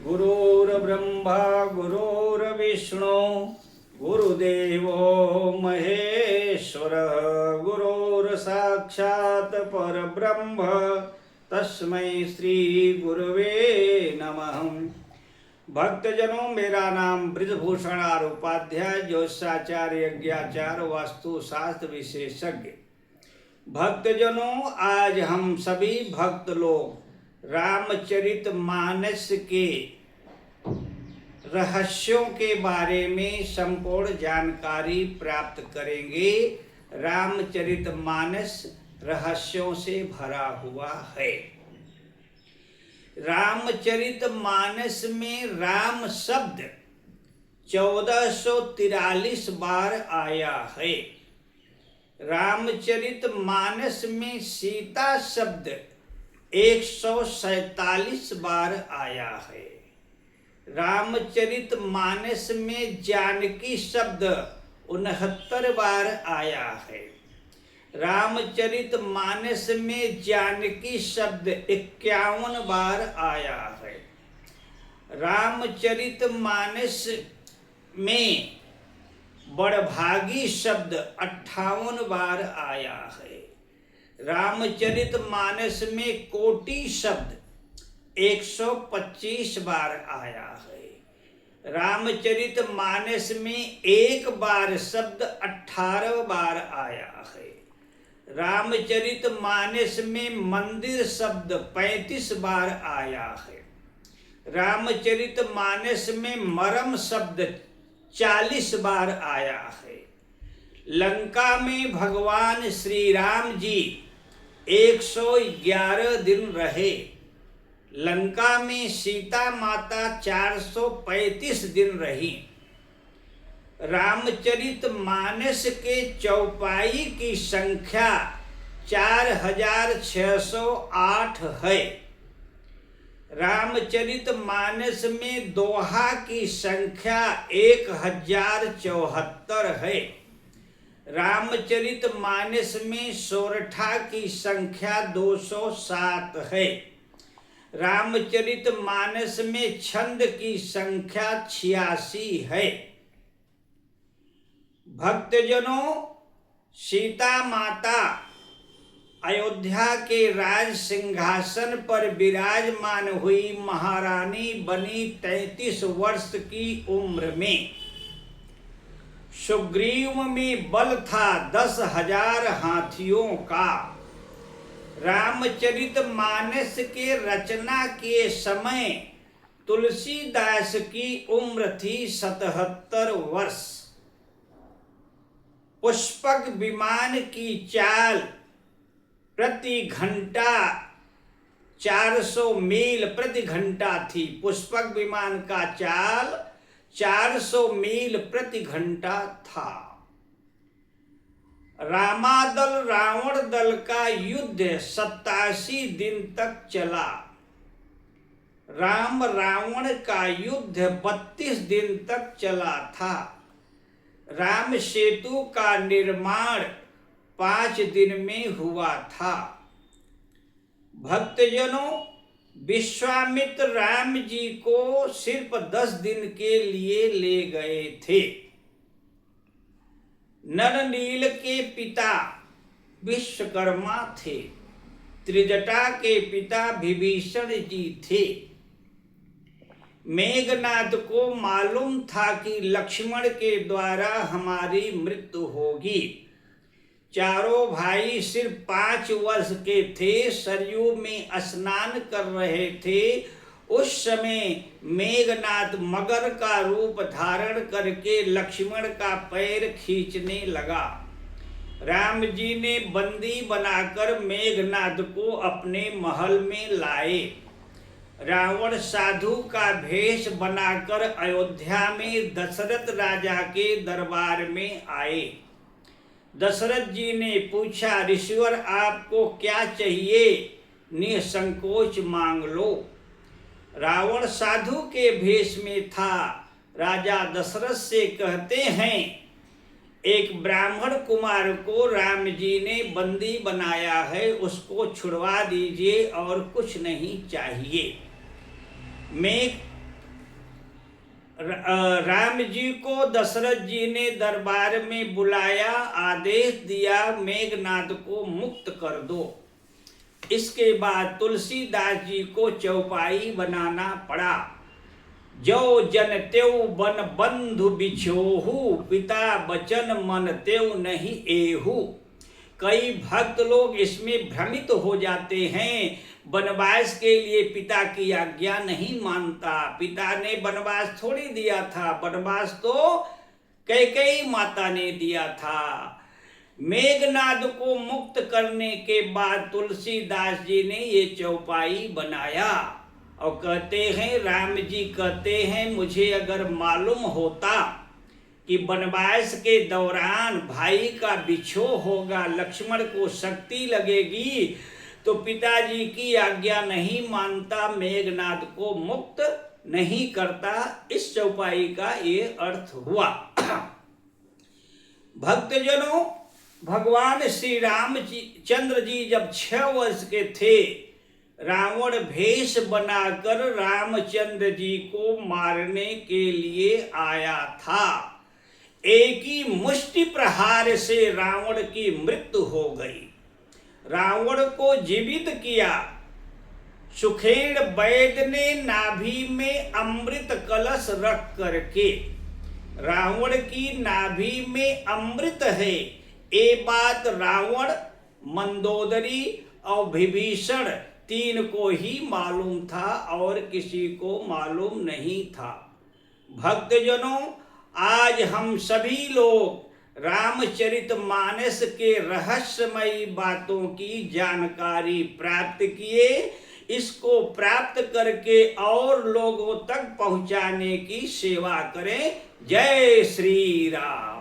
गुरुर्ब्रह्मा गुरुर्विष्णु गुरुदेवो महेश्वरः गुरुर्साक्षात् परब्रह्म तस्मै श्री गुरुवे नमः। भक्तजनों, मेरा नाम ब्रजभूषण आर उपाध्याय, ज्योतिषाचार्य, यज्ञाचार्य, वास्तु शास्त्र विशेषज्ञ। भक्तजनों, आज हम सभी भक्त लोग रामचरितमानस के रहस्यों के बारे में संपूर्ण जानकारी प्राप्त करेंगे। रामचरितमानस रहस्यों से भरा हुआ है। रामचरितमानस में राम शब्द 1443 बार आया है। रामचरितमानस में सीता शब्द 147 बार आया है। रामचरितमानस में जानकी शब्द 69 बार आया है। रामचरितमानस में जानकी शब्द 51 बार आया है। रामचरितमानस में बड़भागी शब्द 58 बार आया है। रामचरितमानस में कोटि शब्द 125 बार आया है। रामचरितमानस में एक बार शब्द 18 बार आया है। रामचरितमानस में मंदिर शब्द 35 बार आया है। रामचरितमानस में मरम शब्द 40 बार आया है। लंका में भगवान श्री राम जी 111 दिन रहे। लंका में सीता माता 435 दिन रही। रामचरितमानस के चौपाई की संख्या 4608 है। रामचरितमानस में दोहा की संख्या 1074 है। रामचरितमानस में सोरठा की संख्या 207 है। रामचरितमानस में छंद की संख्या 86 है। भक्तजनों, सीता माता अयोध्या के राज सिंहासन पर विराजमान हुई महारानी बनी 33 वर्ष की उम्र में। सुग्रीव में बल था 10,000 हाथियों का। रामचरितमानस के रचना के समय तुलसीदास की उम्र थी 77 वर्ष। पुष्पक विमान की चाल प्रति घंटा 400 मील प्रति घंटा थी। पुष्पक विमान का चाल 400 मील प्रति घंटा था। रामादल रावण दल का युद्ध 87 दिन तक चला। राम रावण का युद्ध 32 दिन तक चला था। राम सेतु का निर्माण 5 दिन में हुआ था। भक्तजनों, विश्वामित्र राम जी को सिर्फ 10 दिन के लिए ले गए थे। नरनील के पिता विश्वकर्मा थे। त्रिजटा के पिता विभीषण जी थे। मेघनाद को मालूम था कि लक्ष्मण के द्वारा हमारी मृत्यु होगी। चारों भाई सिर्फ 5 वर्ष के थे। सरयू में स्नान कर रहे थे। उस समय मेघनाद मगर का रूप धारण करके लक्ष्मण का पैर खींचने लगा। राम जी ने बंदी बनाकर मेघनाद को अपने महल में लाए। रावण साधु का भेष बनाकर अयोध्या में दशरथ राजा के दरबार में आए। दशरथ जी ने पूछा, ऋषिवर आपको क्या चाहिए? निसंकोच मांग लो। रावण साधु के भेष में था। राजा दशरथ से कहते हैं, एक ब्राह्मण कुमार को राम जी ने बंदी बनाया है, उसको छुड़वा दीजिए और कुछ नहीं चाहिए। राम जी को दशरथ जी ने दरबार में बुलाया, आदेश दिया मेघनाद को मुक्त कर दो। इसके बाद तुलसीदास जी को चौपाई बनाना पड़ा। जो जन त्यों बन बंधु बिछोहू, पिता बचन मन त्यों नहीं एहू। कई भक्त लोग इसमें भ्रमित हो जाते हैं, वनवास के लिए पिता की आज्ञा नहीं मानता। पिता ने वनवास थोड़ी दिया था, वनवास तो कैकेयी माता ने दिया था। मेघनाद को मुक्त करने के बाद तुलसीदास जी ने ये चौपाई बनाया और कहते हैं, राम जी कहते हैं, मुझे अगर मालूम होता कि वनवास के दौरान भाई का बिछोह होगा, लक्ष्मण को शक्ति लगेगी, तो पिताजी की आज्ञा नहीं मानता, मेघनाद को मुक्त नहीं करता। इस चौपाई का ये अर्थ हुआ। भक्तजनों, भगवान श्री रामचंद्र जी जब 6 वर्ष के थे, रावण भेष बनाकर रामचंद्र जी को मारने के लिए आया था। एक ही मुष्टि प्रहार से रावण की मृत्यु हो गई। रावण को जीवित किया। सुखेड़ वैद्य ने नाभि में अमृत कलश रख करके, रावण की नाभि में अमृत है, ये बात रावण, मंदोदरी और विभीषण 3 को ही मालूम था और किसी को मालूम नहीं था। भक्तजनों, आज हम सभी लोग रामचरितमानस के रहस्यमयी बातों की जानकारी प्राप्त किए। इसको प्राप्त करके और लोगों तक पहुंचाने की सेवा करें। जय श्री राम।